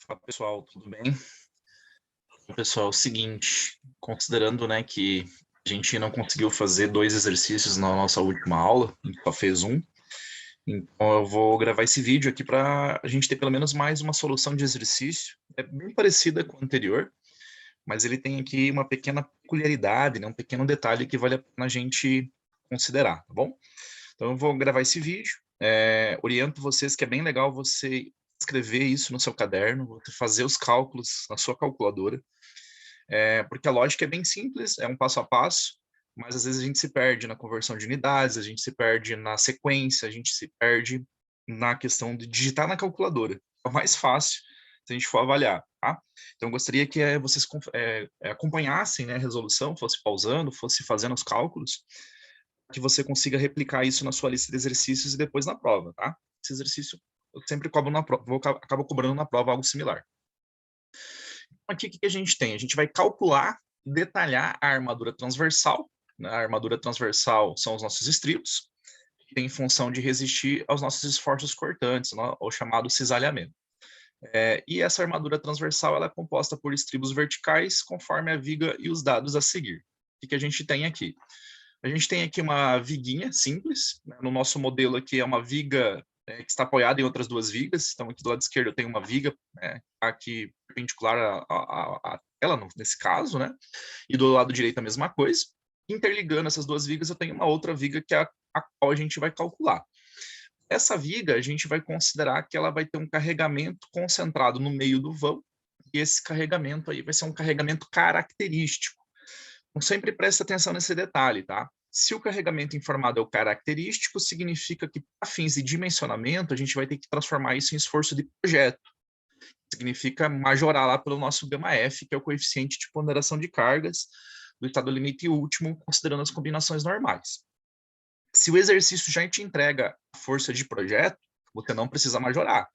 Fala pessoal, tudo bem? Pessoal, é o seguinte, considerando, né, que a gente não conseguiu fazer dois exercícios na nossa última aula, a gente só fez um, então eu vou gravar esse vídeo aqui para a gente ter pelo menos mais uma solução de exercício. É bem parecida com o anterior, mas ele tem aqui uma pequena peculiaridade, né, um pequeno detalhe que vale a pena a gente considerar, tá bom? Então eu vou gravar esse vídeo, oriento vocês que é bem legal você escrever isso no seu caderno, você fazer os cálculos na sua calculadora, porque a lógica é bem simples, é um passo a passo, mas às vezes a gente se perde na conversão de unidades, a gente se perde na sequência, a gente se perde na questão de digitar na calculadora. É o mais fácil se a gente for avaliar, tá? Então, eu gostaria que vocês acompanhassem, né, a resolução, fosse pausando, fosse fazendo os cálculos, que você consiga replicar isso na sua lista de exercícios e depois na prova, tá? Esse exercício eu sempre cobro na prova, acabo cobrando na prova algo similar. Aqui, o que a gente tem? A gente vai calcular, detalhar a armadura transversal, né? A armadura transversal são os nossos estribos, que tem função de resistir aos nossos esforços cortantes, né? O chamado cisalhamento. E essa armadura transversal ela é composta por estribos verticais, conforme a viga e os dados a seguir. O que a gente tem aqui? A gente tem aqui uma viguinha simples, né? No nosso modelo aqui é uma viga que está apoiada em outras duas vigas. Então, aqui do lado esquerdo eu tenho uma viga aqui perpendicular à tela, nesse caso, né? E do lado direito a mesma coisa. Interligando essas duas vigas, eu tenho uma outra viga que é a qual a gente vai calcular. Essa viga, a gente vai considerar que ela vai ter um carregamento concentrado no meio do vão, e esse carregamento aí vai ser um carregamento característico. Então, sempre presta atenção nesse detalhe, tá? Se o carregamento informado é o característico, significa que, para fins de dimensionamento, a gente vai ter que transformar isso em esforço de projeto. Significa majorar lá pelo nosso γF, que é o coeficiente de ponderação de cargas do estado limite último, considerando as combinações normais. Se o exercício já te entrega a força de projeto, você não precisa majorar.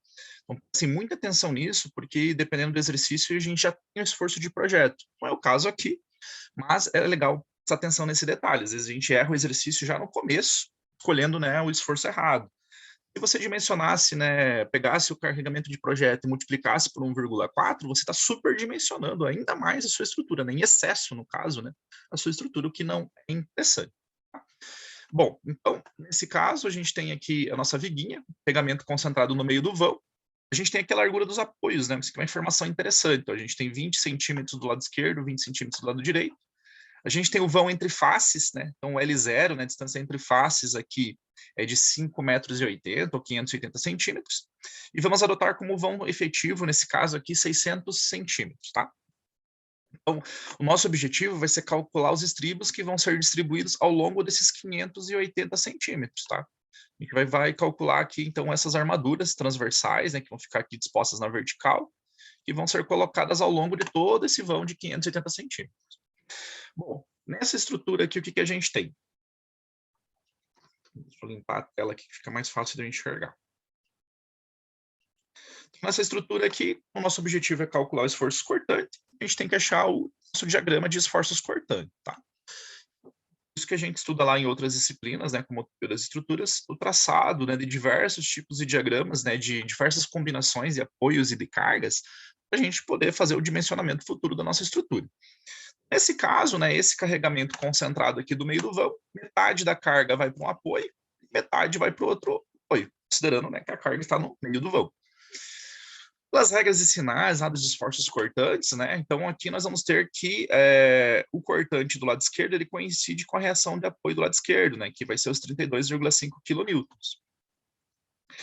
Então, preste muita atenção nisso, porque dependendo do exercício, a gente já tem o esforço de projeto. Não é o caso aqui, mas é legal prestar atenção nesse detalhe. Às vezes a gente erra o exercício já no começo, escolhendo, né, o esforço errado. Se você dimensionasse, né, pegasse o carregamento de projeto e multiplicasse por 1,4, você está superdimensionando ainda mais a sua estrutura, né, em excesso, no caso, né, a sua estrutura, o que não é interessante. Tá? Bom, então, nesse caso, a gente tem aqui a nossa viguinha, pegamento concentrado no meio do vão. A gente tem aqui a largura dos apoios, né? Isso aqui é uma informação interessante. Então, a gente tem 20 centímetros do lado esquerdo, 20 centímetros do lado direito. A gente tem o vão entre faces, né? Então, o L0, né? A distância entre faces aqui é de 5,80 metros ou 580 centímetros. E vamos adotar como vão efetivo, nesse caso aqui, 600 centímetros, tá? Então, o nosso objetivo vai ser calcular os estribos que vão ser distribuídos ao longo desses 580 centímetros, tá? A gente vai calcular aqui, então, essas armaduras transversais, né, que vão ficar aqui dispostas na vertical, que vão ser colocadas ao longo de todo esse vão de 580 centímetros. Bom, nessa estrutura aqui, o que a gente tem? Deixa eu limpar a tela aqui, que fica mais fácil de a gente enxergar. Nessa estrutura aqui, o nosso objetivo é calcular o esforço cortante. A gente tem que achar o nosso diagrama de esforços cortantes, tá? Isso que a gente estuda lá em outras disciplinas, né, como teoria das estruturas, o traçado, né, de diversos tipos de diagramas, né, de diversas combinações de apoios e de cargas, para a gente poder fazer o dimensionamento futuro da nossa estrutura. Nesse caso, né, esse carregamento concentrado aqui do meio do vão, metade da carga vai para um apoio, metade vai para o outro apoio, considerando, né, que a carga está no meio do vão. Pelas regras e sinais lá dos esforços cortantes, né? Então aqui nós vamos ter que o cortante do lado esquerdo ele coincide com a reação de apoio do lado esquerdo, né? Que vai ser os 32,5 kN.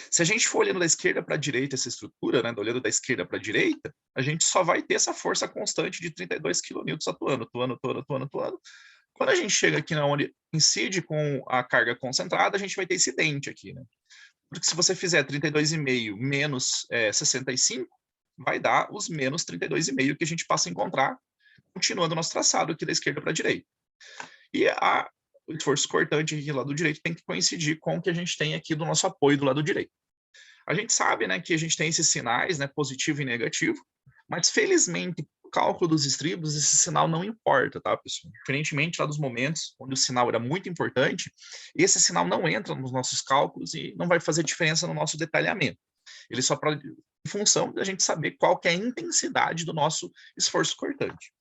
Se a gente for olhando da esquerda para a direita essa estrutura, né? Olhando da esquerda para a direita, a gente só vai ter essa força constante de 32 kN atuando. Quando a gente chega aqui onde incide com a carga concentrada, a gente vai ter esse dente aqui, né? Porque se você fizer 32,5 menos 65, vai dar os menos 32,5 que a gente passa a encontrar, continuando o nosso traçado aqui da esquerda para a direita. E o esforço cortante aqui do lado direito tem que coincidir com o que a gente tem aqui do nosso apoio do lado direito. A gente sabe, né, que a gente tem esses sinais, né, positivo e negativo, mas felizmente, o cálculo dos estribos, esse sinal não importa, tá, pessoal? Diferentemente lá dos momentos onde o sinal era muito importante, esse sinal não entra nos nossos cálculos e não vai fazer diferença no nosso detalhamento. Ele só em função da gente saber qual que é a intensidade do nosso esforço cortante.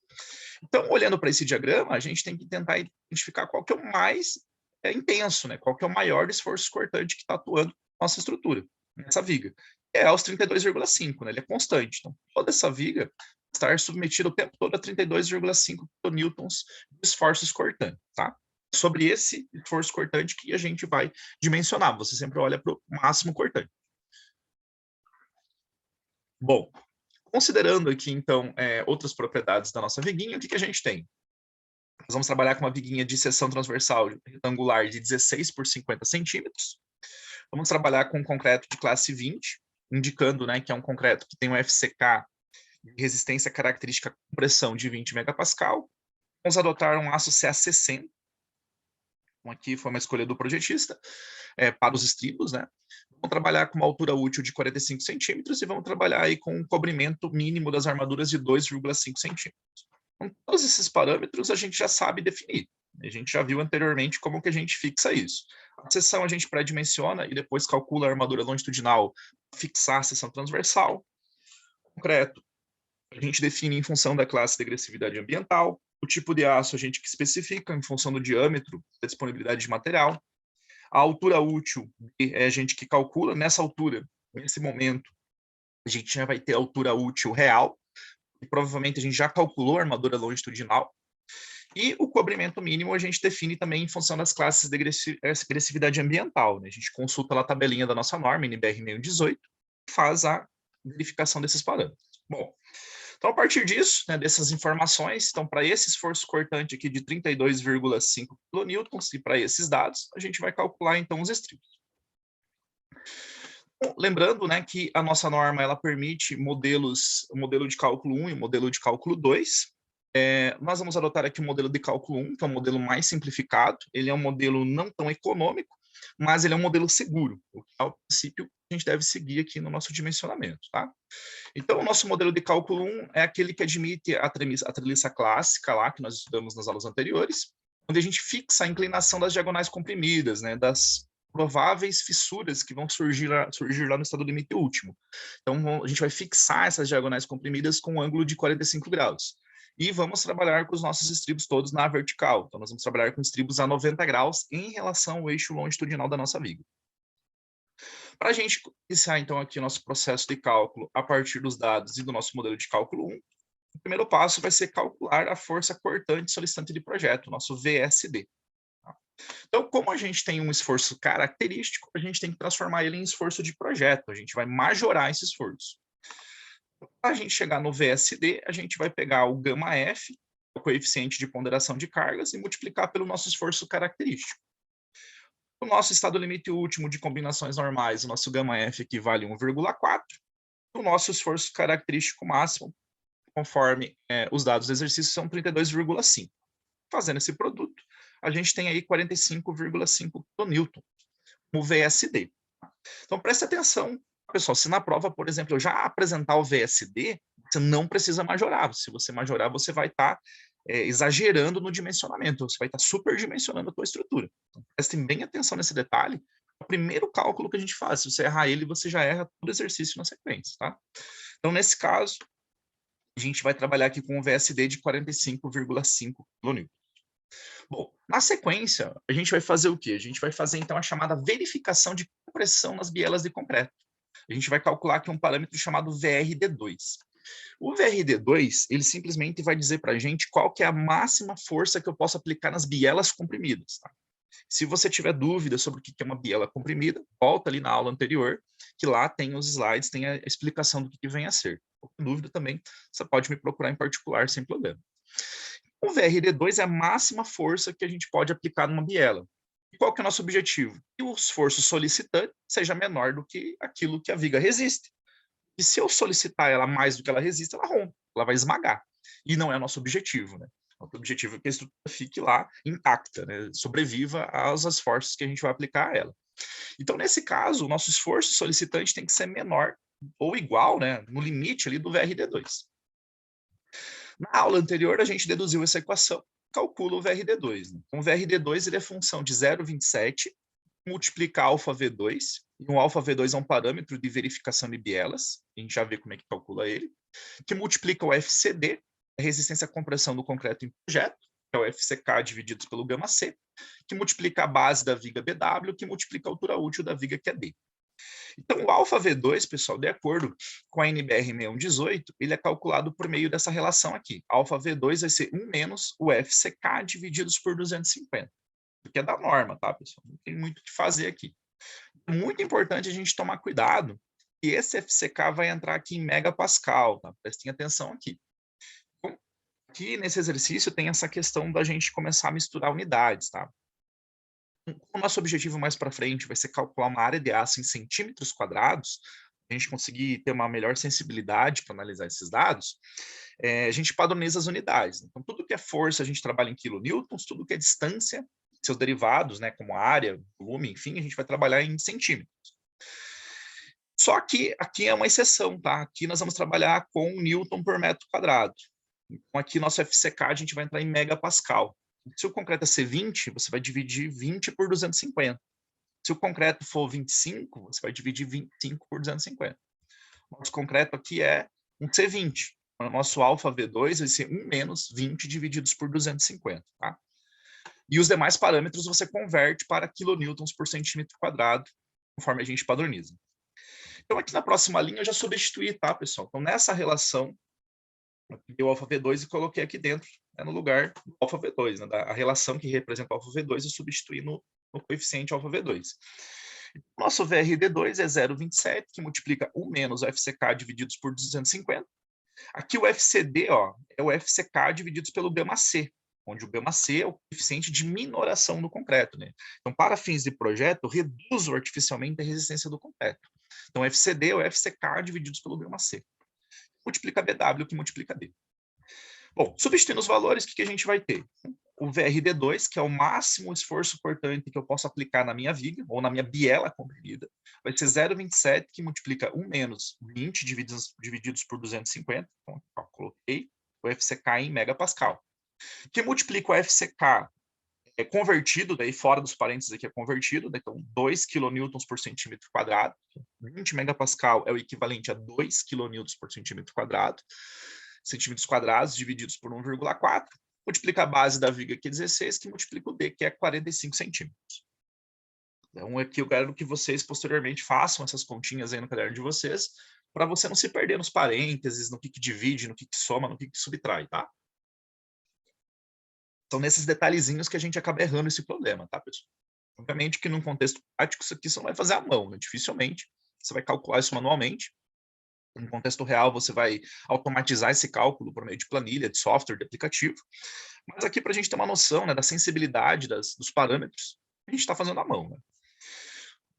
Então, olhando para esse diagrama, a gente tem que tentar identificar qual que é o mais intenso, né? Qual que é o maior esforço cortante que está atuando na nossa estrutura, nessa viga. É os 32,5, né? Ele é constante. Então, toda essa viga estar submetida o tempo todo a 32,5 newtons de esforços cortantes, tá? Sobre esse esforço cortante que a gente vai dimensionar. Você sempre olha para o máximo cortante. Bom, considerando aqui, então, outras propriedades da nossa viguinha, o que a gente tem? Nós vamos trabalhar com uma viguinha de seção transversal retangular de 16 por 50 centímetros. Vamos trabalhar com um concreto de classe 20, indicando, né, que é um concreto que tem um FCK de resistência característica compressão de 20 megapascal. Vamos adotar um aço CA60. Então, aqui foi uma escolha do projetista, para os estribos, né? Vamos trabalhar com uma altura útil de 45 centímetros e vamos trabalhar aí com um cobrimento mínimo das armaduras de 2,5 centímetros. Então, todos esses parâmetros a gente já sabe definir. A gente já viu anteriormente como que a gente fixa isso. A seção a gente pré-dimensiona e depois calcula a armadura longitudinal para fixar a seção transversal. Concreto, a gente define em função da classe de agressividade ambiental. O tipo de aço a gente que especifica em função do diâmetro, da disponibilidade de material. A altura útil é a gente que calcula. Nessa altura, nesse momento, a gente já vai ter a altura útil real, e provavelmente a gente já calculou a armadura longitudinal. E o cobrimento mínimo a gente define também em função das classes de agressividade ambiental, né? A gente consulta lá a tabelinha da nossa norma, NBR 618, e faz a verificação desses parâmetros. Bom, então a partir disso, né, dessas informações, então para esse esforço cortante aqui de 32,5 kN e para esses dados, a gente vai calcular então os estribos. Bom, lembrando, né, que a nossa norma ela permite modelos, o modelo de cálculo 1 e o modelo de cálculo 2. Nós vamos adotar aqui o modelo de cálculo 1, que é um modelo mais simplificado. Ele é um modelo não tão econômico, mas ele é um modelo seguro, o que é o princípio que a gente deve seguir aqui no nosso dimensionamento, tá? Então, o nosso modelo de cálculo 1 é aquele que admite a treliça clássica lá, que nós estudamos nas aulas anteriores, onde a gente fixa a inclinação das diagonais comprimidas, né, das prováveis fissuras que vão surgir lá no estado limite último. Então, a gente vai fixar essas diagonais comprimidas com um ângulo de 45 graus. E vamos trabalhar com os nossos estribos todos na vertical. Então, nós vamos trabalhar com estribos a 90 graus em relação ao eixo longitudinal da nossa viga. Para a gente iniciar, então, aqui o nosso processo de cálculo a partir dos dados e do nosso modelo de cálculo 1, o primeiro passo vai ser calcular a força cortante solicitante de projeto, o nosso VSD. Então, como a gente tem um esforço característico, a gente tem que transformar ele em esforço de projeto, a gente vai majorar esse esforço. Para a gente chegar no VSD, a gente vai pegar o γF, o coeficiente de ponderação de cargas, e multiplicar pelo nosso esforço característico. O nosso estado limite último de combinações normais, o nosso γF equivale a 1,4. O nosso esforço característico máximo, conforme os dados do exercício, são 32,5. Fazendo esse produto, a gente tem aí 45,5 kN, o VSD. Então, preste atenção, pessoal, se na prova, por exemplo, eu já apresentar o VSD, você não precisa majorar. Se você majorar, você vai estar exagerando no dimensionamento, você vai estar superdimensionando a tua estrutura. Então, prestem bem atenção nesse detalhe. É o primeiro cálculo que a gente faz. Se você errar ele, você já erra todo o exercício na sequência, tá? Então, nesse caso, a gente vai trabalhar aqui com um VSD de 45,5 kN. Bom, na sequência, a gente vai fazer o quê? A gente vai fazer, então, a chamada verificação de compressão nas bielas de concreto. A gente vai calcular aqui um parâmetro chamado VRD2. O VRD2, ele simplesmente vai dizer para a gente qual que é a máxima força que eu posso aplicar nas bielas comprimidas. Tá? Se você tiver dúvida sobre o que é uma biela comprimida, volta ali na aula anterior, que lá tem os slides, tem a explicação do que vem a ser. Qualquer dúvida também, você pode me procurar em particular, sem problema. O VRD2 é a máxima força que a gente pode aplicar numa biela. E qual que é o nosso objetivo? Que o esforço solicitante seja menor do que aquilo que a viga resiste. E se eu solicitar ela mais do que ela resiste, ela rompe, ela vai esmagar. E não é nosso objetivo, né? O objetivo é que a estrutura fique lá intacta, né? Sobreviva aos esforços que a gente vai aplicar a ela. Então, nesse caso, o nosso esforço solicitante tem que ser menor ou igual, né? No limite ali do VRD2. Na aula anterior, a gente deduziu essa equação, calcula o VRD2. Né? Então, o VRD2 ele é função de 0,27 multiplicar alfa V2 E um alfa V2 é um parâmetro de verificação de bielas, a gente já vê como é que calcula ele, que multiplica o FCD, a resistência à compressão do concreto em projeto, que é o FCK dividido pelo gama C, que multiplica a base da viga BW, que multiplica a altura útil da viga, que é D. Então, o alfa V2, pessoal, de acordo com a NBR 6118, ele é calculado por meio dessa relação aqui. Alfa V2 vai ser 1 menos o FCK divididos por 250, porque é da norma, tá, pessoal? Não tem muito o que fazer aqui. Muito importante a gente tomar cuidado, que esse FCK vai entrar aqui em megapascal, tá? Prestem atenção aqui. Então, aqui nesse exercício tem essa questão da gente começar a misturar unidades, tá? O nosso objetivo mais para frente vai ser calcular uma área de aço em centímetros quadrados, a gente conseguir ter uma melhor sensibilidade para analisar esses dados, a gente padroniza as unidades. Então, tudo que é força, a gente trabalha em quilonewtons, tudo que é distância, seus derivados, né, como área, volume, enfim, a gente vai trabalhar em centímetros. Só que aqui é uma exceção, tá? Aqui nós vamos trabalhar com newton por metro quadrado. Então, aqui nosso FCK a gente vai entrar em megapascal. Se o concreto é C20, você vai dividir 20 por 250. Se o concreto for 25, você vai dividir 25 por 250. Nosso concreto aqui é um C20. O nosso alfa V2 vai ser 1 menos 20 divididos por 250, tá? E os demais parâmetros você converte para quilonewtons por centímetro quadrado, conforme a gente padroniza. Então, aqui na próxima linha eu já substituí, tá, pessoal? Então, nessa relação, eu peguei o alfa V2 e coloquei aqui dentro, né, no lugar do alfa V2, né, a relação que representa o alfa V2, eu substituí no coeficiente alfa V2. Nosso VRD2 é 0,27, que multiplica 1 menos o FCK divididos por 250. Aqui o FCD, ó, é o FCK divididos pelo gama C, onde o gama C é o coeficiente de minoração do concreto, né? Então, para fins de projeto, eu reduzo artificialmente a resistência do concreto. Então, FCD é o FCK divididos pelo gama C. Multiplica BW, que multiplica D. Bom, substituindo os valores, o que a gente vai ter? O VRD2, que é o máximo esforço cortante que eu posso aplicar na minha viga, ou na minha biela comprimida, vai ser 0,27, que multiplica 1 menos 20 divididos por 250, então, ó, coloquei o FCK em megapascal, que multiplica o FCK convertido, daí fora dos parênteses aqui é convertido, então 2 kN por centímetro quadrado, 20 megapascal é o equivalente a 2 kN por centímetro quadrado, centímetros quadrados divididos por 1,4, multiplica a base da viga, que é 16, que multiplica o D, que é 45 centímetros. Então, aqui eu quero que vocês, posteriormente, façam essas continhas aí no caderno de vocês, para você não se perder nos parênteses, no que divide, no que soma, no que subtrai, tá? São nesses detalhezinhos que a gente acaba errando esse problema, tá, pessoal? Obviamente que num contexto prático, isso aqui você não vai fazer à mão, né? Dificilmente você vai calcular isso manualmente. No contexto real, você vai automatizar esse cálculo por meio de planilha, de software, de aplicativo. Mas aqui, para a gente ter uma noção, né, da sensibilidade dos parâmetros, a gente está fazendo à mão, né?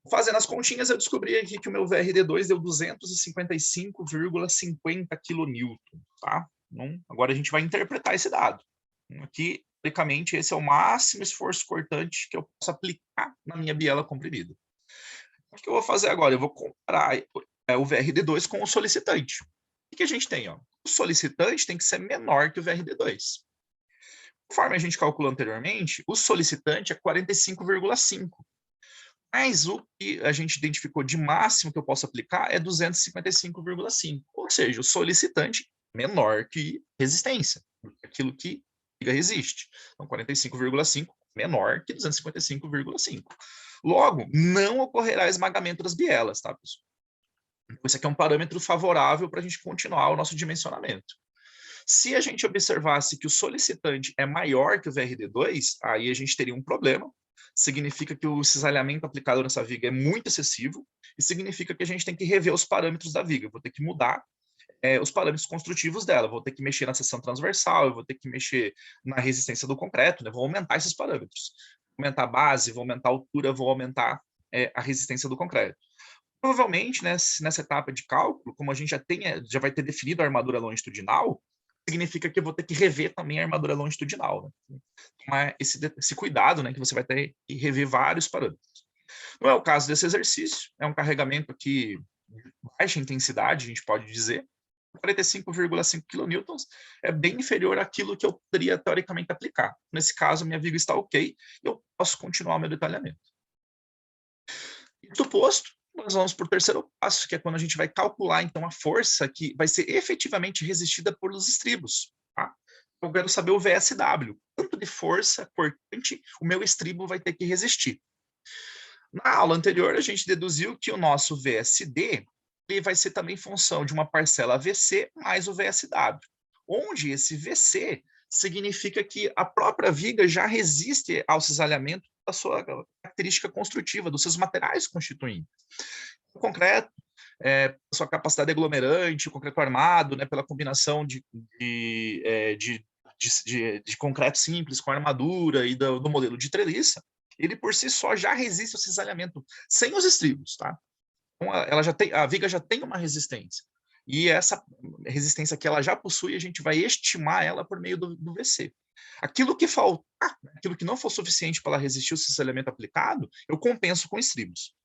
Fazendo as continhas, eu descobri aqui que o meu VRD2 deu 255,50 kN, tá? Então, agora a gente vai interpretar esse dado. Aqui, teoricamente, esse é o máximo esforço cortante que eu posso aplicar na minha biela comprimida. O que eu vou fazer agora? Eu vou comparar o VRD2 com o solicitante. O que a gente tem? Ó? O solicitante tem que ser menor que o VRD2. Conforme a gente calculou anteriormente, o solicitante é 45,5. Mas o que a gente identificou de máximo que eu posso aplicar é 255,5. Ou seja, o solicitante menor que resistência, aquilo que resiste. Então, 45,5 menor que 255,5. Logo, não ocorrerá esmagamento das bielas, tá, pessoal? Então, esse aqui é um parâmetro favorável para a gente continuar o nosso dimensionamento. Se a gente observasse que o solicitante é maior que o VRD2, aí a gente teria um problema. Significa que o cisalhamento aplicado nessa viga é muito excessivo e significa que a gente tem que rever os parâmetros da viga. Eu vou ter que mudar os parâmetros construtivos dela. Eu vou ter que mexer na seção transversal, eu vou ter que mexer na resistência do concreto, né? Vou aumentar esses parâmetros. Vou aumentar a base, vou aumentar a altura, vou aumentar a resistência do concreto. Provavelmente, né, nessa etapa de cálculo, como a gente já vai ter definido a armadura longitudinal, significa que eu vou ter que rever também a armadura longitudinal. Né? Tomar esse cuidado, né, que você vai ter que rever vários parâmetros. Não é o caso desse exercício, é um carregamento aqui de baixa intensidade, a gente pode dizer, 45,5 kN é bem inferior àquilo que eu poderia teoricamente aplicar. Nesse caso, minha viga está ok, eu posso continuar o meu detalhamento. Isso posto, Nós vamos para o terceiro passo, que é quando a gente vai calcular, então, a força que vai ser efetivamente resistida pelos estribos, tá? Eu quero saber o VSW, quanto de força cortante o meu estribo vai ter que resistir. Na aula anterior, a gente deduziu que o nosso VSD ele vai ser também função de uma parcela VC mais o VSW, onde esse VC significa que a própria viga já resiste ao cisalhamento da sua característica construtiva, dos seus materiais constituintes. O concreto, sua capacidade aglomerante, o concreto armado, né, pela combinação de concreto simples com armadura e do modelo de treliça, ele por si só já resiste ao cisalhamento sem os estribos, tá? Então, a viga já tem uma resistência. E essa resistência que ela já possui, a gente vai estimar ela por meio do VC. Aquilo que faltar, aquilo que não for suficiente para ela resistir ao cisalhamento aplicado, eu compenso com estribos.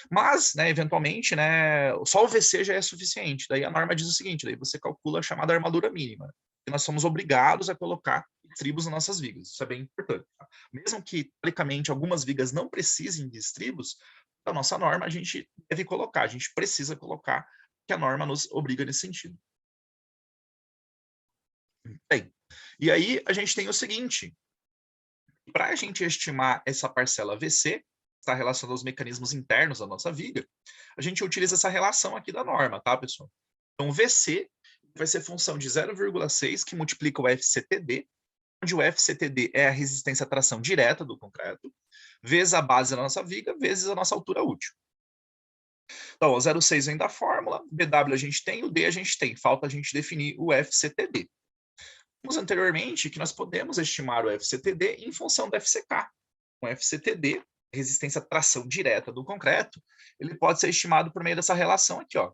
Mas, né, eventualmente, né, só o VC já é suficiente. Daí a norma diz o seguinte, daí você calcula a chamada armadura mínima, que nós somos obrigados a colocar estribos nas nossas vigas. Isso é bem importante. Tá? Mesmo que, teoricamente, algumas vigas não precisem de estribos, a nossa norma a gente deve colocar, a gente precisa colocar, que a norma nos obriga nesse sentido. Bem, e aí a gente tem o seguinte, para a gente estimar essa parcela VC, está relacionada aos mecanismos internos da nossa viga, a gente utiliza essa relação aqui da norma, tá, pessoal? Então, VC vai ser função de 0,6 que multiplica o FCTD, onde o FCTD é a resistência à tração direta do concreto, vezes a base da nossa viga, vezes a nossa altura útil. Então, o 0,6 vem da fórmula, BW a gente tem, o D a gente tem, falta a gente definir o FCTD. Vimos anteriormente que nós podemos estimar o FCTD em função do FCK. O FCTD, resistência à tração direta do concreto, ele pode ser estimado por meio dessa relação aqui, ó.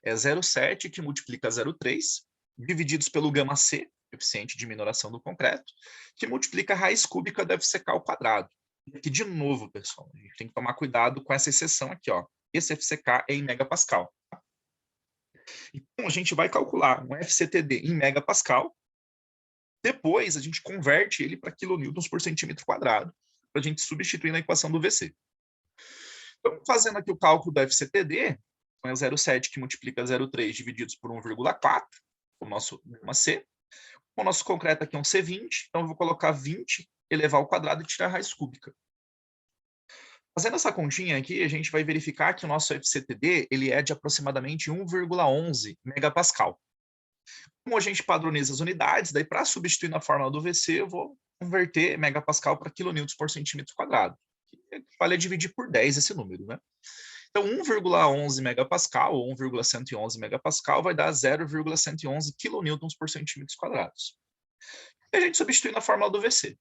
É 0,7 que multiplica 0,3, divididos pelo gama C, coeficiente de minoração do concreto, que multiplica a raiz cúbica do FCK ao quadrado. E aqui, de novo, pessoal, a gente tem que tomar cuidado com essa exceção aqui, ó. Esse FCK é em megapascal. Tá? Então, a gente vai calcular um FCTD em megapascal, depois a gente converte ele para quilonewtons por centímetro quadrado, para a gente substituir na equação do VC. Então, fazendo aqui o cálculo do FCTD, é 0,7 que multiplica 0,3 divididos por 1,4, o nosso gama C. O nosso concreto aqui é um C20, então eu vou colocar 20, elevar ao quadrado e tirar a raiz cúbica. Fazendo essa continha aqui, a gente vai verificar que o nosso FCTD ele é de aproximadamente 1,11 megapascal. Como a gente padroniza as unidades, daí para substituir na fórmula do VC, eu vou converter megapascal para quilonewtons por centímetro quadrado. Vale dividir por 10 esse número, né? Então, 1,11 megapascal ou 1,111 megapascal vai dar 0,111 quilonewtons por centímetros quadrados. E a gente substitui na fórmula do VC.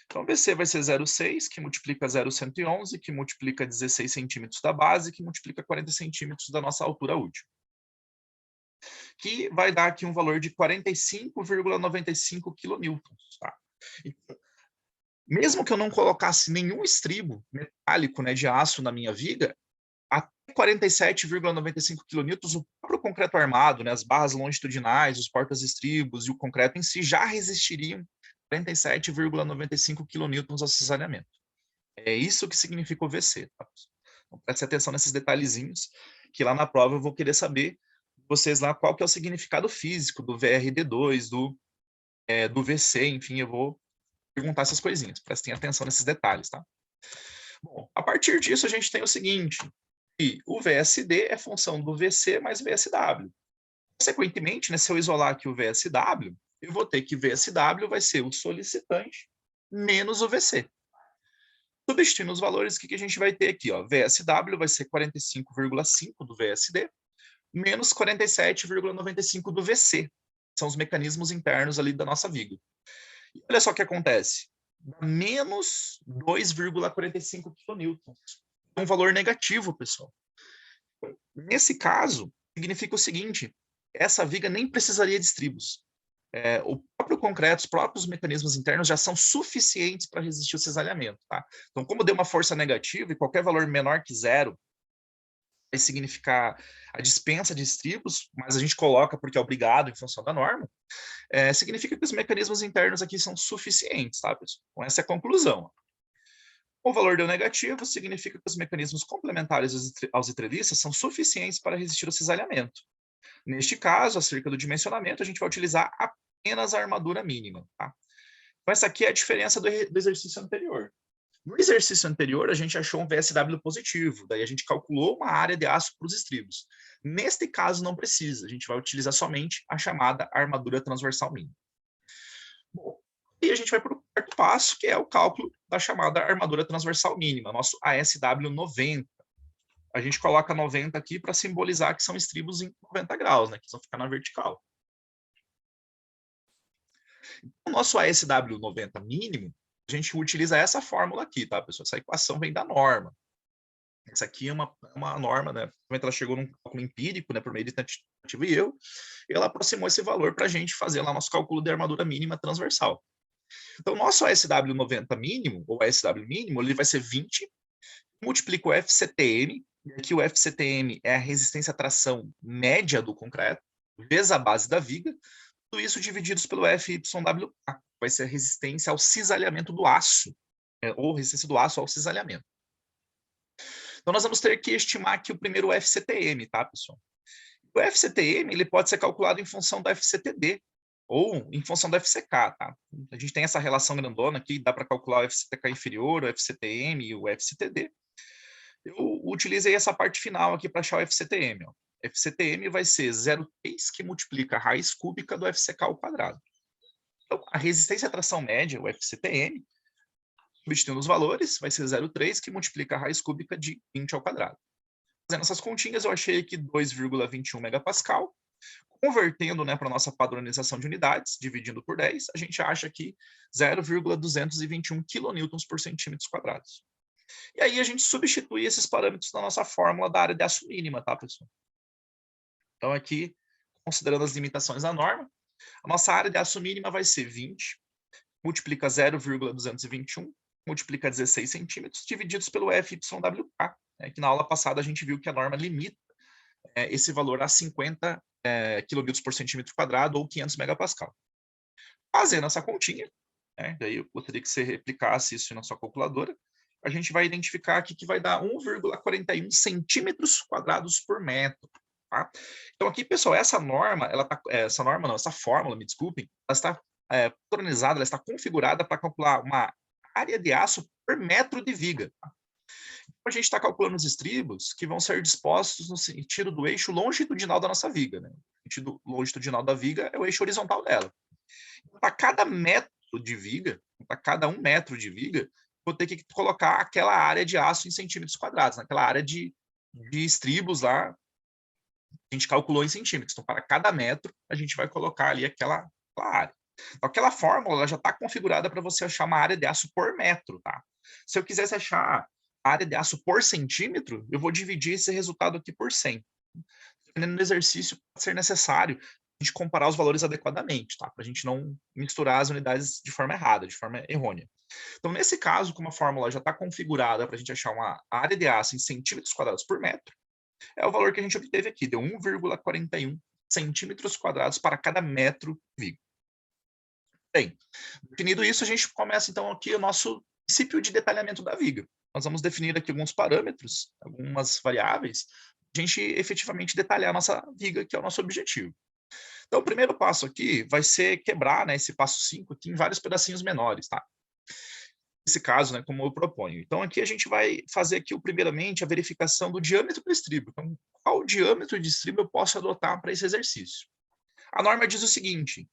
Então, VC vai ser 0,6, que multiplica 0,111, que multiplica 16 centímetros da base, que multiplica 40 centímetros da nossa altura útil. Que vai dar aqui um valor de 45,95 quilonewtons. Tá? Então, mesmo que eu não colocasse nenhum estribo metálico, né, de aço na minha viga, até 47,95 quilonewtons, o próprio concreto armado, né, as barras longitudinais, os portas-estribos e o concreto em si já resistiriam 47,95 quilonewtons ao cisalhamento. É isso que significa o VC. Tá? Então, preste atenção nesses detalhezinhos, que lá na prova eu vou querer saber vocês lá qual que é o significado físico do VRD2, do VC, enfim, eu vou perguntar essas coisinhas. Prestem atenção nesses detalhes, tá? Bom, a partir disso a gente tem o seguinte, que o VSD é função do VC mais VSW. Consequentemente, né, se eu isolar aqui o VSW, eu vou ter que VSW vai ser o solicitante menos o VC. Substituindo os valores, o que a gente vai ter aqui? Ó? VSW vai ser 45,5 do VSD, menos 47,95 do VC. São os mecanismos internos ali da nossa viga. E olha só o que acontece. Menos 2,45 quilonewtons. É um valor negativo, pessoal. Nesse caso, significa o seguinte, essa viga nem precisaria de estribos. O próprio concreto, os próprios mecanismos internos já são suficientes para resistir ao cisalhamento. Tá? Então, como deu uma força negativa e qualquer valor menor que zero vai significar a dispensa de estribos, mas a gente coloca porque é obrigado em função da norma, significa que os mecanismos internos aqui são suficientes, tá, pessoal? Então, essa é a conclusão. O valor deu negativo significa que os mecanismos complementares aos entrelistas são suficientes para resistir ao cisalhamento. Neste caso, acerca do dimensionamento, a gente vai utilizar apenas a armadura mínima. Tá? Então, essa aqui é a diferença do exercício anterior. No exercício anterior, a gente achou um VSW positivo, daí a gente calculou uma área de aço para os estribos. Neste caso, não precisa, a gente vai utilizar somente a chamada armadura transversal mínima. Bom, e a gente vai para o quarto passo, que é o cálculo da chamada armadura transversal mínima, nosso ASW 90. A gente coloca 90 aqui para simbolizar que são estribos em 90 graus, né, que vão ficar na vertical. O nosso ASW 90 mínimo, a gente utiliza essa fórmula aqui, tá, pessoal? Essa equação vem da norma. Essa aqui é uma norma, né? Ela chegou num cálculo empírico, né, por meio de tentativa e erro, e ela aproximou esse valor para a gente fazer lá nosso cálculo de armadura mínima transversal. Então, o nosso ASW 90 mínimo, ou ASW mínimo, ele vai ser 20, multiplica o FCTM, e aqui o FCTM é a resistência à tração média do concreto, vezes a base da viga, tudo isso divididos pelo FYWA, vai ser a resistência ao cisalhamento do aço, ou resistência do aço ao cisalhamento. Então, nós vamos ter que estimar aqui o primeiro FCTM, tá, pessoal? O FCTM ele pode ser calculado em função do FCTD, ou em função do FCK, tá? A gente tem essa relação grandona aqui, dá para calcular o FCTK inferior, o FCTM e o FCTD. Eu utilizei essa parte final aqui para achar o FCTM. Ó. FCTM vai ser 0,3 que multiplica a raiz cúbica do FCK ao quadrado. Então, a resistência à tração média, o FCTM, substituindo os valores, vai ser 0,3 que multiplica a raiz cúbica de 20 ao quadrado. Fazendo essas continhas, eu achei aqui 2,21 megapascal. Convertendo, né, para a nossa padronização de unidades, dividindo por 10, a gente acha aqui 0,221 kilonewtons por centímetros quadrados. E aí a gente substitui esses parâmetros na nossa fórmula da área de aço mínima, tá, pessoal? Então aqui, considerando as limitações da norma, a nossa área de aço mínima vai ser 20, multiplica 0,221, multiplica 16 centímetros, divididos pelo FYWK, né, que na aula passada a gente viu que a norma limita esse valor a 50 kilonewtons por centímetro quadrado ou 500 megapascal. Fazendo essa continha, né, daí eu gostaria que você replicasse isso na sua calculadora, a gente vai identificar aqui que vai dar 1,41 centímetros quadrados por metro. Tá? Então aqui, pessoal, essa norma, essa fórmula, me desculpem, ela está padronizada, ela está configurada para calcular uma área de aço por metro de viga. Tá? Então, a gente está calculando os estribos que vão ser dispostos no sentido do eixo longitudinal da nossa viga. Né? O sentido longitudinal da viga é o eixo horizontal dela. Para cada metro de viga, para cada 1 metro de viga, vou ter que colocar aquela área de aço em centímetros quadrados, naquela área de estribos lá, a gente calculou em centímetros. Então, para cada metro, a gente vai colocar ali aquela área. Então, aquela fórmula ela já está configurada para você achar uma área de aço por metro. Tá? Se eu quisesse achar a área de aço por centímetro, eu vou dividir esse resultado aqui por 100. Dependendo do exercício, pode ser necessário a gente comparar os valores adequadamente, tá? Para a gente não misturar as unidades de forma errada, de forma errônea. Então, nesse caso, como a fórmula já está configurada para a gente achar uma área de aço em centímetros quadrados por metro, é o valor que a gente obteve aqui, deu 1,41 centímetros quadrados para cada metro vigo. Bem, definido isso, a gente começa então aqui o nosso princípio de detalhamento da viga. Nós vamos definir aqui alguns parâmetros, algumas variáveis, a gente efetivamente detalhar a nossa viga, que é o nosso objetivo. Então, o primeiro passo aqui vai ser quebrar, né, esse passo 5 aqui em vários pedacinhos menores, tá? Nesse caso, né, como eu proponho. Então, aqui a gente vai fazer aqui, primeiramente, a verificação do diâmetro do estribo. Então, qual diâmetro de estribo eu posso adotar para esse exercício? A norma diz o seguinte,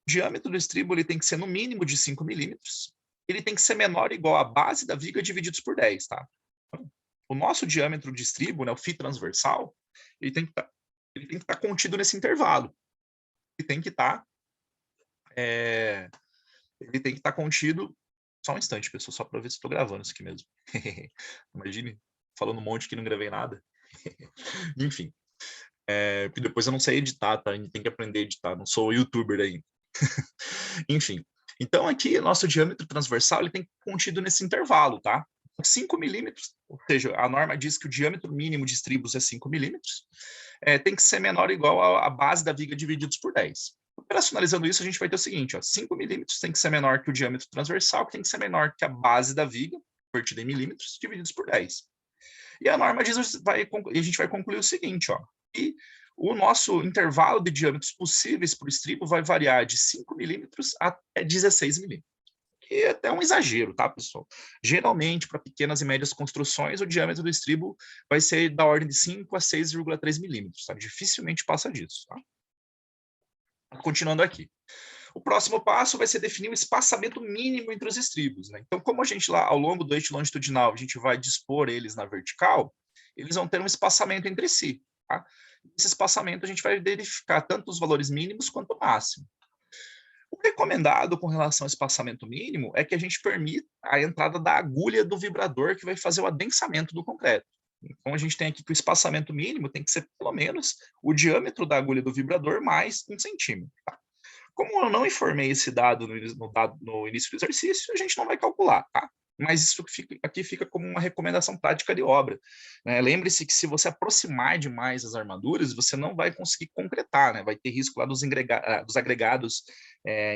o diâmetro do estribo ele tem que ser no mínimo de 5 milímetros, ele tem que ser menor ou igual à base da viga divididos por 10, tá? Então, o nosso diâmetro de estribo, né, o φ transversal, ele tem que estar contido nesse intervalo. Ele tem que estar contido. Só um instante, pessoal, só para ver se estou gravando isso aqui mesmo. Imagine, falando um monte que não gravei nada. Enfim, depois eu não sei editar, tá? A gente tem que aprender a editar, não sou youtuber ainda. Enfim, então aqui o nosso diâmetro transversal ele tem que estar contido nesse intervalo, tá? 5 milímetros, ou seja, a norma diz que o diâmetro mínimo de estribos é 5 milímetros, tem que ser menor ou igual à base da viga divididos por 10. Operacionalizando isso, a gente vai ter o seguinte, ó, 5 milímetros tem que ser menor que o diâmetro transversal, que tem que ser menor que a base da viga, convertida em milímetros, divididos por 10. E a norma diz, a gente vai concluir o seguinte, ó, que o nosso intervalo de diâmetros possíveis para o estribo vai variar de 5 milímetros até 16 milímetros. Que é até um exagero, tá, pessoal? Geralmente, para pequenas e médias construções, o diâmetro do estribo vai ser da ordem de 5 a 6,3 milímetros, tá? Dificilmente passa disso, tá? Continuando aqui. O próximo passo vai ser definir o espaçamento mínimo entre os estribos, né? Então, como a gente lá, ao longo do eixo longitudinal, a gente vai dispor eles na vertical, eles vão ter um espaçamento entre si, tá? Esse espaçamento a gente vai verificar tanto os valores mínimos quanto o máximo. O recomendado com relação ao espaçamento mínimo é que a gente permita a entrada da agulha do vibrador que vai fazer o adensamento do concreto. Então, a gente tem aqui que o espaçamento mínimo tem que ser, pelo menos, o diâmetro da agulha do vibrador mais 1 centímetro. Tá? Como eu não informei esse dado no início do exercício, a gente não vai calcular, tá? Mas isso aqui fica como uma recomendação prática de obra. Né? Lembre-se que se você aproximar demais as armaduras, você não vai conseguir concretar, né? Vai ter risco lá dos agregados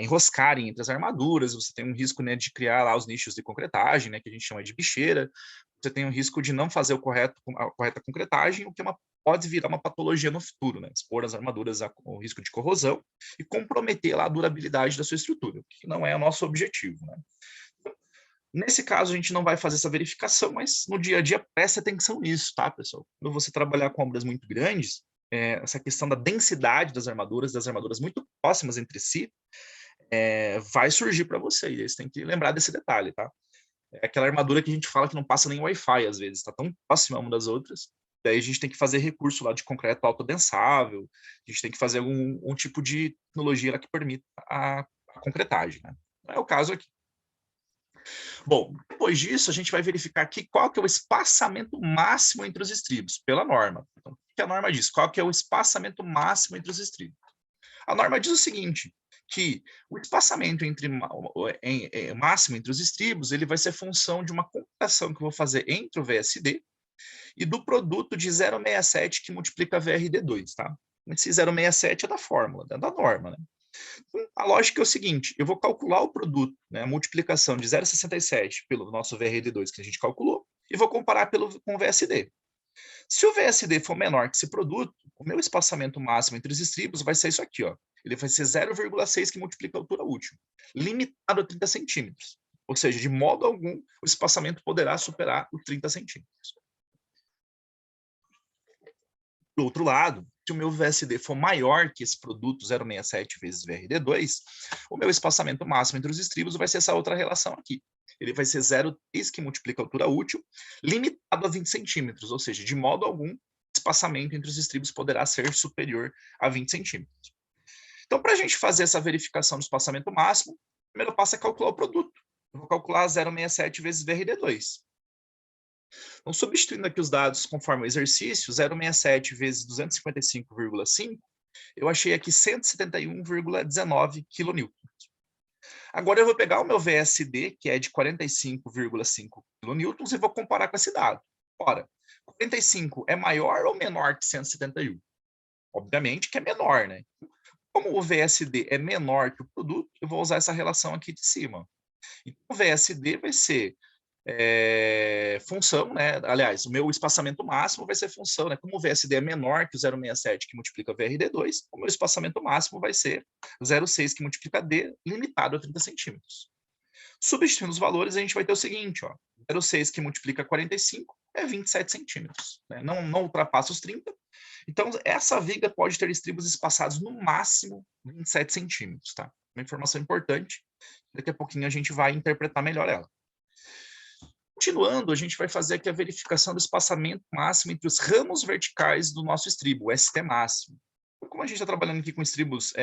enroscarem entre as armaduras, você tem um risco, né, de criar lá os nichos de concretagem, né, que a gente chama de bicheira, você tem um risco de não fazer a correta concretagem, o que pode virar uma patologia no futuro, né? Expor as armaduras ao risco de corrosão e comprometer lá a durabilidade da sua estrutura, que não é o nosso objetivo, né? Nesse caso, a gente não vai fazer essa verificação, mas no dia a dia, preste atenção nisso, tá, pessoal? Quando você trabalhar com obras muito grandes, essa questão da densidade das armaduras muito próximas entre si, vai surgir para você, e você tem que lembrar desse detalhe, tá? É aquela armadura que a gente fala que não passa nem Wi-Fi, às vezes, está tão próxima uma das outras, daí a gente tem que fazer recurso lá de concreto autodensável, a gente tem que fazer um tipo de tecnologia lá que permita a concretagem, né? Não é o caso aqui. Bom, depois disso, a gente vai verificar aqui qual que é o espaçamento máximo entre os estribos, pela norma. Então, o que a norma diz? Qual que é o espaçamento máximo entre os estribos? A norma diz o seguinte, que o espaçamento máximo entre os estribos, ele vai ser função de uma comparação que eu vou fazer entre o VSD e do produto de 0,67 que multiplica VRD2, tá? Esse 0,67 é da fórmula, da norma, né? A lógica é o seguinte, eu vou calcular o produto, né, a multiplicação de 0,67 pelo nosso VRD2 que a gente calculou, e vou comparar com o VSD. Se o VSD for menor que esse produto, o meu espaçamento máximo entre os estribos vai ser isso aqui, ó. Ele vai ser 0,6 que multiplica a altura útil, limitado a 30 centímetros. Ou seja, de modo algum, o espaçamento poderá superar os 30 centímetros. Do outro lado, se o meu VSD for maior que esse produto 0,67 vezes VRD2, o meu espaçamento máximo entre os estribos vai ser essa outra relação aqui. Ele vai ser 0,3 que multiplica a altura útil, limitado a 20 centímetros, ou seja, de modo algum, o espaçamento entre os estribos poderá ser superior a 20 centímetros. Então, para a gente fazer essa verificação do espaçamento máximo, o primeiro passo é calcular o produto. Eu vou calcular 0,67 vezes VRD2. Então, substituindo aqui os dados conforme o exercício, 0,67 vezes 255,5, eu achei aqui 171,19 kN. Agora eu vou pegar o meu VSD, que é de 45,5 kN, e vou comparar com esse dado. Ora, 45 é maior ou menor que 171? Obviamente que é menor, né? Como o VSD é menor que o produto, eu vou usar essa relação aqui de cima. Então, o VSD vai ser função, né? Aliás, o meu espaçamento máximo vai ser função, né? Como o VSD é menor que o 0,67 que multiplica VRD2, o meu espaçamento máximo vai ser 0,6 que multiplica D, limitado a 30 centímetros. Substituindo os valores, a gente vai ter o seguinte, ó, 0,6 que multiplica 45 é 27 centímetros, né? Não ultrapassa os 30. Então, essa viga pode ter estribos espaçados no máximo 27 centímetros, tá? Uma informação importante, daqui a pouquinho a gente vai interpretar melhor ela. Continuando, a gente vai fazer aqui a verificação do espaçamento máximo entre os ramos verticais do nosso estribo, o ST máximo. Como a gente está trabalhando aqui com estribos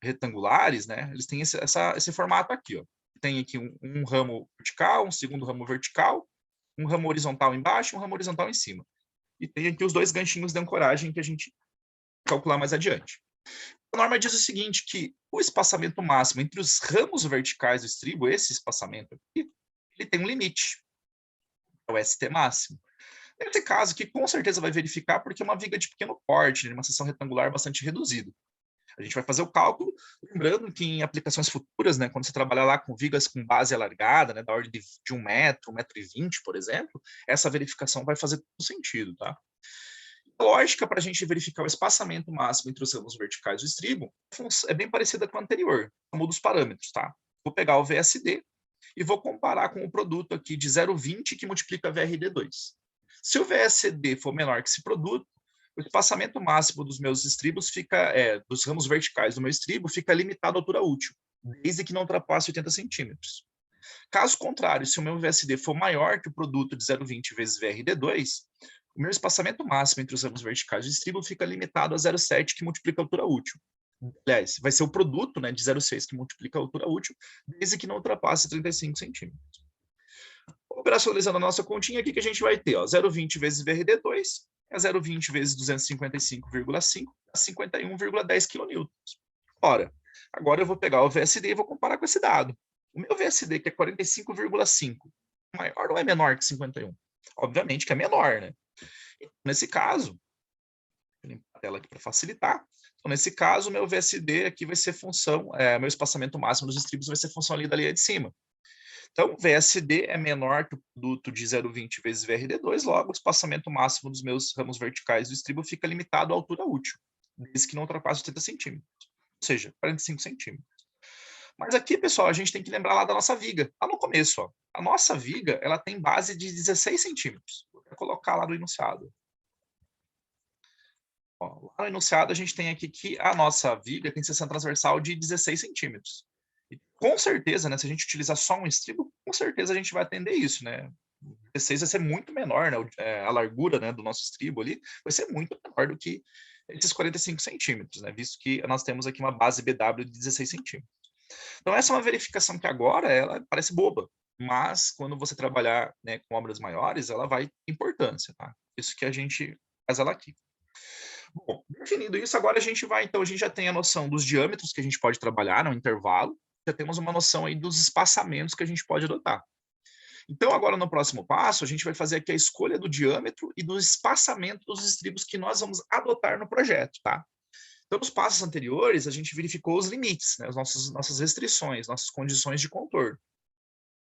retangulares, né, eles têm esse formato aqui, ó. Tem aqui um ramo vertical, um segundo ramo vertical, um ramo horizontal embaixo e um ramo horizontal em cima. E tem aqui os dois ganchinhos de ancoragem que a gente vai calcular mais adiante. A norma diz o seguinte, que o espaçamento máximo entre os ramos verticais do estribo, esse espaçamento aqui, ele tem um limite, é o ST máximo. Nesse caso aqui, com certeza vai verificar porque é uma viga de pequeno porte, uma seção retangular bastante reduzida. A gente vai fazer o cálculo, lembrando que em aplicações futuras, né, quando você trabalhar lá com vigas com base alargada, né, da ordem de 1 metro e 20, por exemplo, essa verificação vai fazer todo sentido, tá? A lógica para a gente verificar o espaçamento máximo entre os ramos verticais do estribo é bem parecida com a anterior, muda os parâmetros, tá? Vou pegar o VSD e vou comparar com o produto aqui de 0,20 que multiplica VRD2. Se o VSD for menor que esse produto, o espaçamento máximo dos meus estribos fica, dos ramos verticais do meu estribo fica limitado à altura útil, desde que não ultrapasse 80 centímetros. Caso contrário, se o meu VSD for maior que o produto de 0,20 vezes VRD2, o meu espaçamento máximo entre os ramos verticais do estribo fica limitado a 0,7, que multiplica a altura útil. Aliás, vai ser o produto, né, de 0,6 que multiplica a altura útil, desde que não ultrapasse 35 centímetros. Operacionalizando a nossa continha, aqui que a gente vai ter, ó, 0,20 vezes VRD2 é 0,20 vezes 255,5, a 51,10 kN. Ora, agora eu vou pegar o VSD e vou comparar com esse dado. O meu VSD, que é 45,5, é maior ou é menor que 51? Obviamente que é menor, né? Então, nesse caso, vou limpar a tela aqui para facilitar. Então, nesse caso, o meu VSD aqui vai ser função, meu espaçamento máximo dos estribos vai ser função ali da linha de cima. Então, VSD é menor que o produto de 0,20 vezes VRD2, logo o espaçamento máximo dos meus ramos verticais do estribo fica limitado à altura útil, desde que não ultrapasse 80 centímetros, ou seja, 45 centímetros. Mas aqui, pessoal, a gente tem que lembrar lá da nossa viga, lá no começo. Ó, a nossa viga ela tem base de 16 centímetros. Vou colocar lá no enunciado. Ó, lá no enunciado a gente tem aqui que a nossa viga tem seção transversal de 16 centímetros. E, com certeza, né, se a gente utilizar só um estribo, com certeza a gente vai atender isso, né? 16 vai ser muito menor, né? A largura, né, do nosso estribo ali vai ser muito menor do que esses 45 centímetros, né? Visto que nós temos aqui uma base BW de 16 centímetros. Então, essa é uma verificação que agora ela parece boba, mas quando você trabalhar, né, com obras maiores, ela vai ter importância, tá? Isso que a gente faz ela aqui. Bom, definido isso, agora a gente vai, então, a gente já tem a noção dos diâmetros que a gente pode trabalhar no intervalo, já temos uma noção aí dos espaçamentos que a gente pode adotar. Então, agora no próximo passo, a gente vai fazer aqui a escolha do diâmetro e do espaçamento dos estribos que nós vamos adotar no projeto, tá? Então, nos passos anteriores, a gente verificou os limites, né, as nossas restrições, nossas condições de contorno.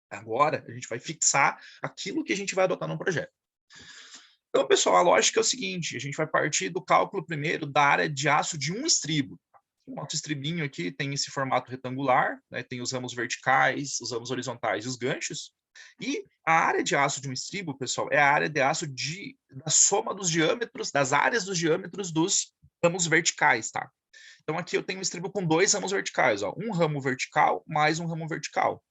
Agora, a gente vai fixar aquilo que a gente vai adotar no projeto. Então, pessoal, a lógica é o seguinte, a gente vai partir do cálculo primeiro da área de aço de um estribo. O nosso estribinho aqui tem esse formato retangular, né, tem os ramos verticais, os ramos horizontais e os ganchos. E a área de aço de um estribo, pessoal, é a área de aço da soma dos diâmetros, das áreas dos diâmetros dos ramos verticais, tá? Então, aqui eu tenho um estribo com 2 ramos verticais, ó, um ramo vertical mais um ramo vertical.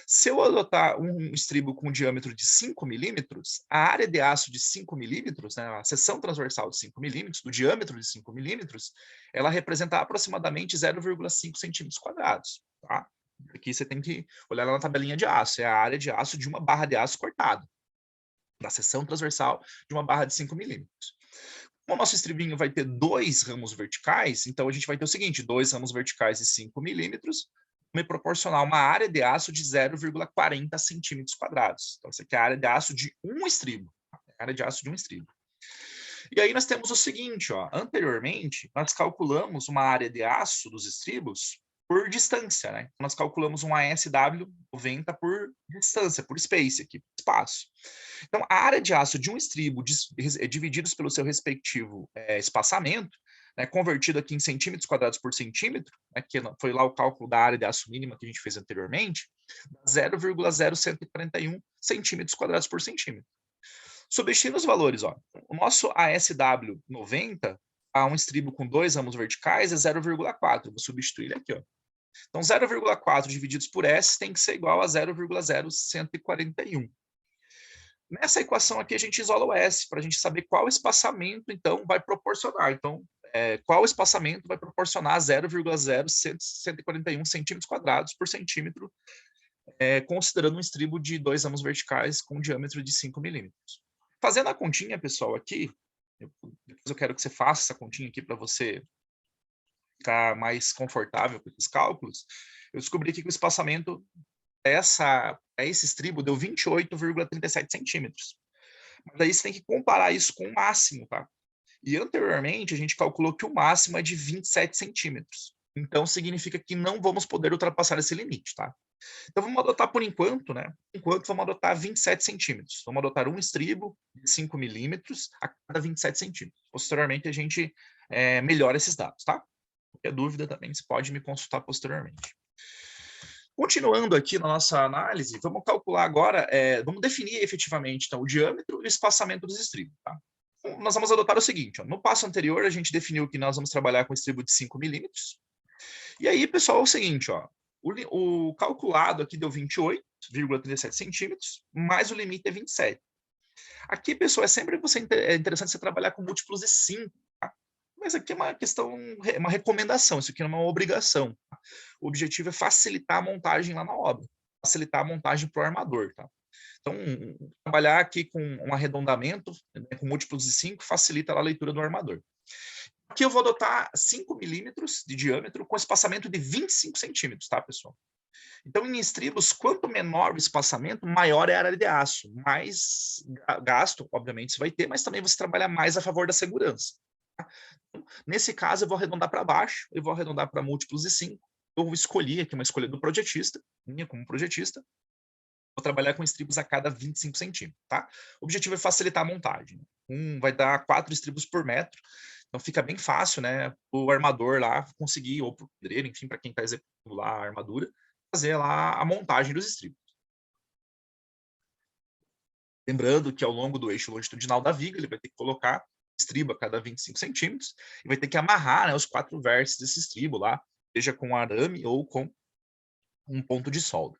Se eu adotar um estribo com diâmetro de 5 milímetros, a área de aço de 5 milímetros, né, a seção transversal de 5 milímetros, do diâmetro de 5 milímetros, ela representa aproximadamente 0,5 centímetros quadrados, tá? Aqui você tem que olhar lá na tabelinha de aço, é a área de aço de uma barra de aço cortada, da seção transversal de uma barra de 5 milímetros. Como o nosso estribinho vai ter 2 ramos verticais, então a gente vai ter o seguinte, 2 ramos verticais de 5 milímetros, me proporcionar uma área de aço de 0,40 centímetros quadrados. Então, essa aqui é a área de aço de um estribo. A área de aço de um estribo. E aí nós temos o seguinte, ó, anteriormente, nós calculamos uma área de aço dos estribos por distância, né? Nós calculamos um ASW 90 por distância, por space aqui, espaço. Então, a área de aço de um estribo, divididos pelo seu respectivo espaçamento, né, convertido aqui em centímetros quadrados por centímetro, né, que foi lá o cálculo da área de aço mínima que a gente fez anteriormente, 0,0141 centímetros quadrados por centímetro. Substituindo os valores, ó, o nosso ASW 90, a um estribo com 2 ramos verticais, é 0,4. Vou substituir ele aqui, ó. Então, 0,4 divididos por S tem que ser igual a 0,0141. Nessa equação aqui, a gente isola o S, para a gente saber qual espaçamento, então, vai proporcionar. Então, qual espaçamento vai proporcionar 0,0141 centímetros quadrados por centímetro, considerando um estribo de 2 ramos verticais com diâmetro de 5 milímetros. Fazendo a continha, pessoal, aqui, depois eu quero que você faça essa continha aqui para você ficar mais confortável com esses cálculos, eu descobri que o espaçamento esse estribo deu 28,37 centímetros. Mas aí você tem que comparar isso com o máximo, tá? E anteriormente a gente calculou que o máximo é de 27 centímetros. Então significa que não vamos poder ultrapassar esse limite, tá? Então vamos adotar por enquanto, né? Por enquanto vamos adotar 27 centímetros. Vamos adotar um estribo de 5 milímetros a cada 27 centímetros. Posteriormente a gente melhora esses dados, tá? Qualquer dúvida também você pode me consultar posteriormente. Continuando aqui na nossa análise, vamos calcular agora, vamos definir efetivamente então, o diâmetro e o espaçamento dos estribos. Tá? Então, nós vamos adotar o seguinte, ó, no passo anterior a gente definiu que nós vamos trabalhar com estribo de 5 milímetros, e aí, pessoal, é o seguinte, ó, o calculado aqui deu 28,37 centímetros, mais o limite é 27. Aqui, pessoal, é interessante você trabalhar com múltiplos de 5, tá? Mas aqui é uma questão, uma recomendação, isso aqui não é uma obrigação. Tá? O objetivo é facilitar a montagem lá na obra, facilitar a montagem para o armador. Tá? Então, trabalhar aqui com um arredondamento, né, com múltiplos de 5, facilita a leitura do armador. Aqui eu vou adotar 5 milímetros de diâmetro com espaçamento de 25 centímetros, tá, pessoal? Então, em estribos, quanto menor o espaçamento, maior é a área de aço. Mais gasto, obviamente, você vai ter, mas também você trabalha mais a favor da segurança. Tá? Então, nesse caso, eu vou arredondar para baixo, eu vou arredondar para múltiplos de 5. Eu escolhi aqui uma escolha do projetista, minha como projetista. Vou trabalhar com estribos a cada 25 centímetros, tá? O objetivo é facilitar a montagem. Vai dar 4 estribos por metro, então fica bem fácil, né, o armador lá conseguir, ou para o pedreiro, enfim, para quem está executando lá a armadura, fazer lá a montagem dos estribos. Lembrando que ao longo do eixo longitudinal da viga, ele vai ter que colocar estribo a cada 25 centímetros e vai ter que amarrar, né, os 4 vértices desse estribo lá, seja com arame ou com um ponto de solda.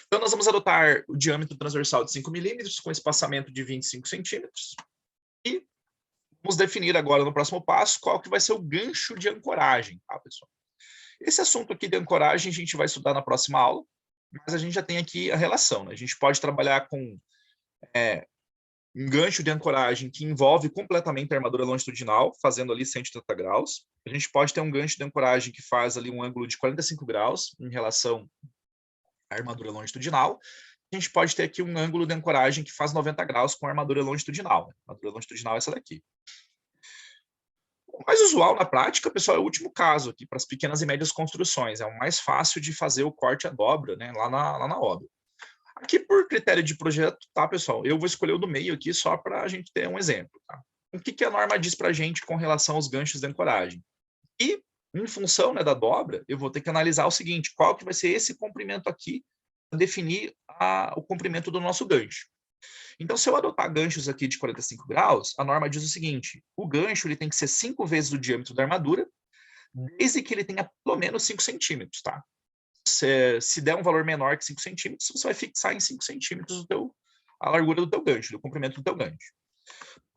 Então, nós vamos adotar o diâmetro transversal de 5 milímetros com espaçamento de 25 centímetros e vamos definir agora no próximo passo qual que vai ser o gancho de ancoragem, tá, pessoal? Esse assunto aqui de ancoragem a gente vai estudar na próxima aula, mas a gente já tem aqui a relação, né? A gente pode trabalhar com um gancho de ancoragem que envolve completamente a armadura longitudinal, fazendo ali 180 graus. A gente pode ter um gancho de ancoragem que faz ali um ângulo de 45 graus em relação à armadura longitudinal. A gente pode ter aqui um ângulo de ancoragem que faz 90 graus com a armadura longitudinal. A armadura longitudinal é essa daqui. O mais usual na prática, pessoal, é o último caso aqui, para as pequenas e médias construções. É o mais fácil de fazer o corte à dobra, né, lá na obra. Aqui, por critério de projeto, tá, pessoal? Eu vou escolher o do meio aqui só para a gente ter um exemplo. Tá? O que a norma diz para a gente com relação aos ganchos de ancoragem? E, em função, né, da dobra, eu vou ter que analisar o seguinte, qual que vai ser esse comprimento aqui para definir o comprimento do nosso gancho. Então, se eu adotar ganchos aqui de 45 graus, a norma diz o seguinte, o gancho ele tem que ser 5 vezes o diâmetro da armadura, desde que ele tenha pelo menos 5 centímetros, tá? Se der um valor menor que 5 centímetros, você vai fixar em 5 centímetros a largura do teu gancho, do comprimento do teu gancho.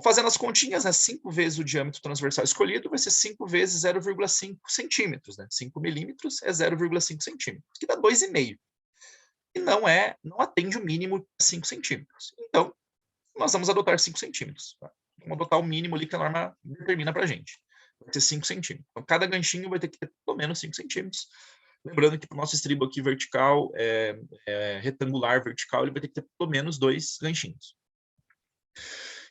Fazendo as continhas, né, 5 vezes o diâmetro transversal escolhido vai ser 5 vezes 0,5 centímetros, né? 5 milímetros é 0,5 centímetros, que dá 2,5. E não atende o mínimo de 5 centímetros. Então, nós vamos adotar 5 centímetros. Tá? Vamos adotar o mínimo ali que a norma determina para a gente. Vai ser 5 centímetros. Então, cada ganchinho vai ter que ter pelo menos 5 centímetros. Lembrando que para o nosso estribo aqui vertical, retangular vertical, ele vai ter que ter pelo menos 2 ganchinhos.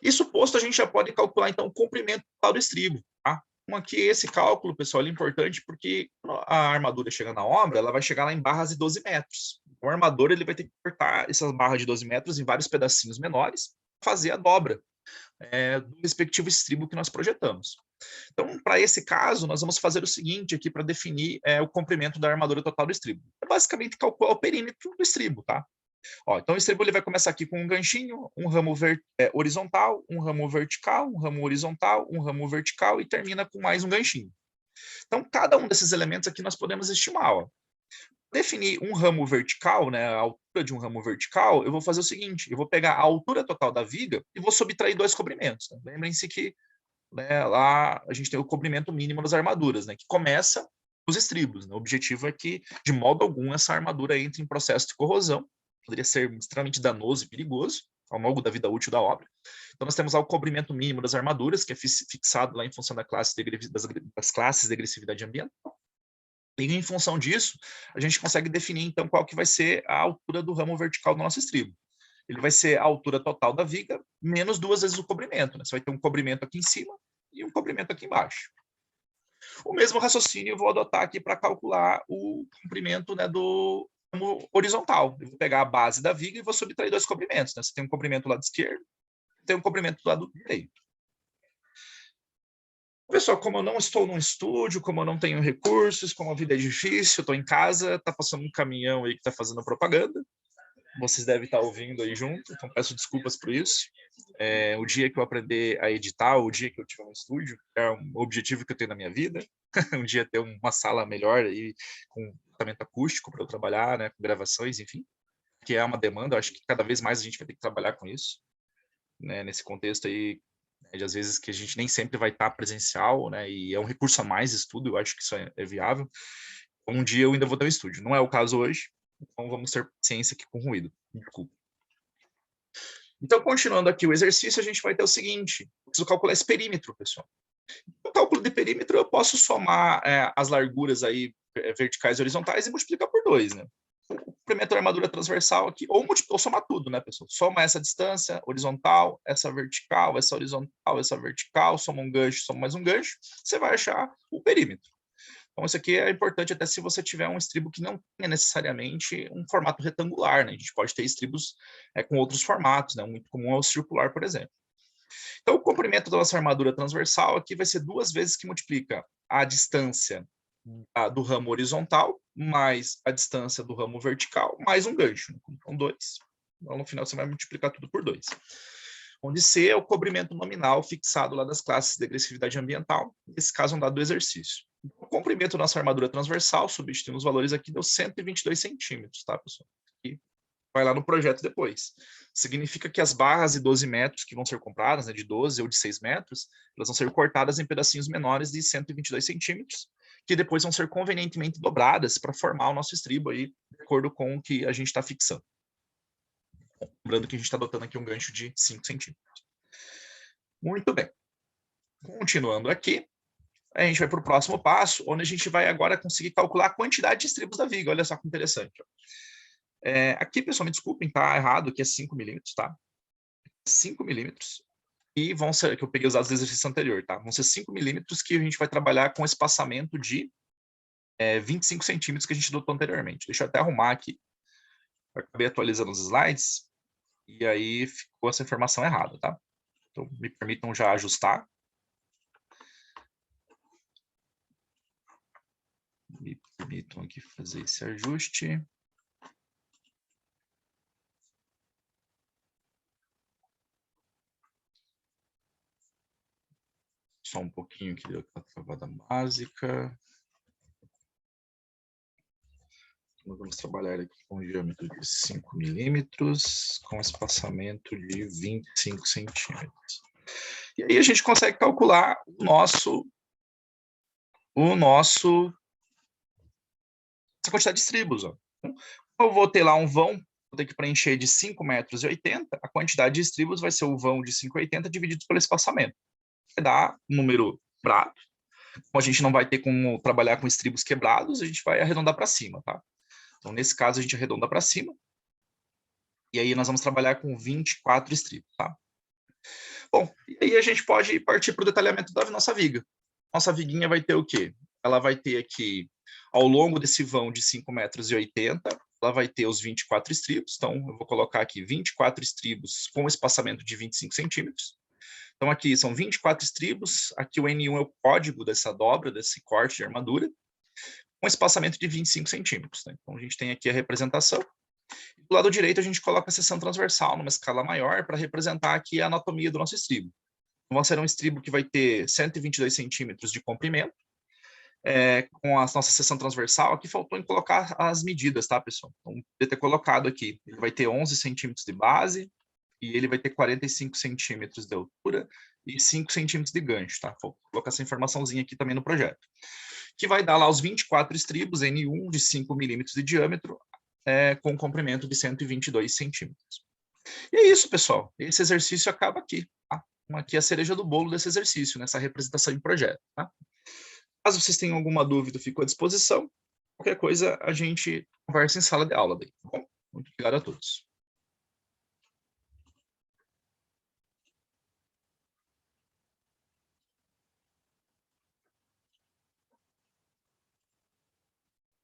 Isso posto, a gente já pode calcular, então, o comprimento total do estribo. Tá? Então, aqui, esse cálculo, pessoal, é importante porque a armadura chega na obra, ela vai chegar lá em barras de 12 metros. O armador ele vai ter que cortar essas barras de 12 metros em vários pedacinhos menores, fazer a dobra do respectivo estribo que nós projetamos. Então, para esse caso, nós vamos fazer o seguinte aqui para definir o comprimento da armadura total do estribo. É basicamente calcular o perímetro do estribo, tá? Ó, então, o estribo ele vai começar aqui com um ganchinho, um ramo horizontal, um ramo vertical, um ramo horizontal, um ramo vertical e termina com mais um ganchinho. Então, cada um desses elementos aqui nós podemos estimar. Ó. Definir um ramo vertical, né, a altura de um ramo vertical, eu vou fazer o seguinte, eu vou pegar a altura total da viga e vou subtrair 2 cobrimentos. Né? Lembrem-se que lá a gente tem o cobrimento mínimo das armaduras, né, que começa os estribos. Né? O objetivo é que, de modo algum, essa armadura entre em processo de corrosão, poderia ser extremamente danoso e perigoso ao longo da vida útil da obra. Então, nós temos lá o cobrimento mínimo das armaduras, que é fixado lá em função das classes de agressividade ambiental. E, em função disso, a gente consegue definir, então, qual que vai ser a altura do ramo vertical do nosso estribo. Ele vai ser a altura total da viga, menos 2 vezes o cobrimento. Né? Você vai ter um cobrimento aqui em cima, e um comprimento aqui embaixo. O mesmo raciocínio eu vou adotar aqui para calcular o comprimento, né, do ramo horizontal. Eu vou pegar a base da viga e vou subtrair dois comprimentos. Né? Você tem um comprimento do lado esquerdo, tem um comprimento do lado direito. Pessoal, como eu não estou num estúdio, como eu não tenho recursos, como a vida é difícil, eu estou em casa, está passando um caminhão aí que está fazendo propaganda. Vocês devem estar ouvindo aí junto, então peço desculpas por isso. O dia que eu aprender a editar, o dia que eu tiver um estúdio, é um objetivo que eu tenho na minha vida. Um dia ter uma sala melhor aí, com tratamento acústico para eu trabalhar, né, com gravações, enfim, que é uma demanda. Eu acho que cada vez mais a gente vai ter que trabalhar com isso, né, nesse contexto aí, de às vezes que a gente nem sempre vai estar presencial, né, e é um recurso a mais estudo, eu acho que isso é viável. Um dia eu ainda vou ter um estúdio, não é o caso hoje, então vamos ter paciência aqui com ruído, desculpa. Então, continuando aqui o exercício, a gente vai ter o seguinte, eu preciso calcular esse perímetro, pessoal. No cálculo de perímetro, eu posso somar as larguras aí verticais e horizontais e multiplicar por 2, né? O comprimento da armadura transversal aqui, ou somar tudo, né, pessoal? Soma essa distância horizontal, essa vertical, essa horizontal, essa vertical, soma um gancho, soma mais um gancho, você vai achar o perímetro. Então, isso aqui é importante até se você tiver um estribo que não tenha necessariamente um formato retangular, né? A gente pode ter estribos com outros formatos, né? Muito comum é o circular, por exemplo. Então, o comprimento da nossa armadura transversal aqui vai ser 2 vezes que multiplica a distância do ramo horizontal mais a distância do ramo vertical mais um gancho. Então, 2. Então, no final, você vai multiplicar tudo por 2. Onde C é o cobrimento nominal fixado lá das classes de agressividade ambiental, nesse caso, um dado do exercício. O comprimento da nossa armadura transversal, substituindo os valores aqui, deu 122 centímetros, tá, pessoal? E vai lá no projeto depois. Significa que as barras de 12 metros que vão ser compradas, né, de 12 ou de 6 metros, elas vão ser cortadas em pedacinhos menores de 122 centímetros, que depois vão ser convenientemente dobradas para formar o nosso estribo aí, de acordo com o que a gente está fixando. Lembrando que a gente está adotando aqui um gancho de 5 centímetros. Muito bem. Continuando aqui, a gente vai para o próximo passo, onde a gente vai agora conseguir calcular a quantidade de estribos da viga. Olha só que interessante. Aqui, pessoal, me desculpem, tá errado, aqui é 5 milímetros, tá? 5 milímetros. E vão ser, que eu peguei os dados do exercício anterior, tá? Vão ser 5 milímetros que a gente vai trabalhar com espaçamento de 25 centímetros que a gente adotou anteriormente. Deixa eu até arrumar aqui. Eu acabei atualizando os slides e aí ficou essa informação errada, tá? Então, me permitam já ajustar. Me permitam aqui fazer esse ajuste. Só um pouquinho que deu aquela travada básica. Nós vamos trabalhar aqui com um diâmetro de 5 milímetros, com espaçamento de 25 centímetros. E aí a gente consegue calcular essa quantidade de estribos. Ó. Então, eu vou ter lá um vão, vou ter que preencher de 5,80 metros, a quantidade de estribos vai ser o vão de 5,80 dividido pelo espaçamento. Que dá um número quebrado. Como a gente não vai ter como trabalhar com estribos quebrados, a gente vai arredondar para cima, tá? Então, nesse caso, a gente arredonda para cima. E aí nós vamos trabalhar com 24 estribos, tá? Bom, e aí a gente pode partir para o detalhamento da nossa viga. Nossa viguinha vai ter o quê? Ela vai ter aqui, ao longo desse vão de 5,80 metros, ela vai ter os 24 estribos. Então, eu vou colocar aqui 24 estribos com espaçamento de 25 centímetros. Então, aqui são 24 estribos. Aqui o N1 é o código dessa dobra, desse corte de armadura, com espaçamento de 25 centímetros. Né? Então, a gente tem aqui a representação. Do lado direito, a gente coloca a seção transversal numa escala maior para representar aqui a anatomia do nosso estribo. Então, vai ser um estribo que vai ter 122 centímetros de comprimento, com a nossa seção transversal. Aqui faltou em colocar as medidas, tá, pessoal? Então, poderia ter colocado aqui. Ele vai ter 11 centímetros de base e ele vai ter 45 centímetros de altura e 5 centímetros de gancho, tá? Vou colocar essa informaçãozinha aqui também no projeto. Que vai dar lá os 24 estribos, N1 de 5 milímetros de diâmetro, com um comprimento de 122 centímetros. E é isso, pessoal. Esse exercício acaba aqui. Tá? Aqui é a cereja do bolo desse exercício, nessa representação em projeto. Tá? Caso vocês tenham alguma dúvida, fico à disposição. Qualquer coisa, a gente conversa em sala de aula. Daí, tá bom? Muito obrigado a todos.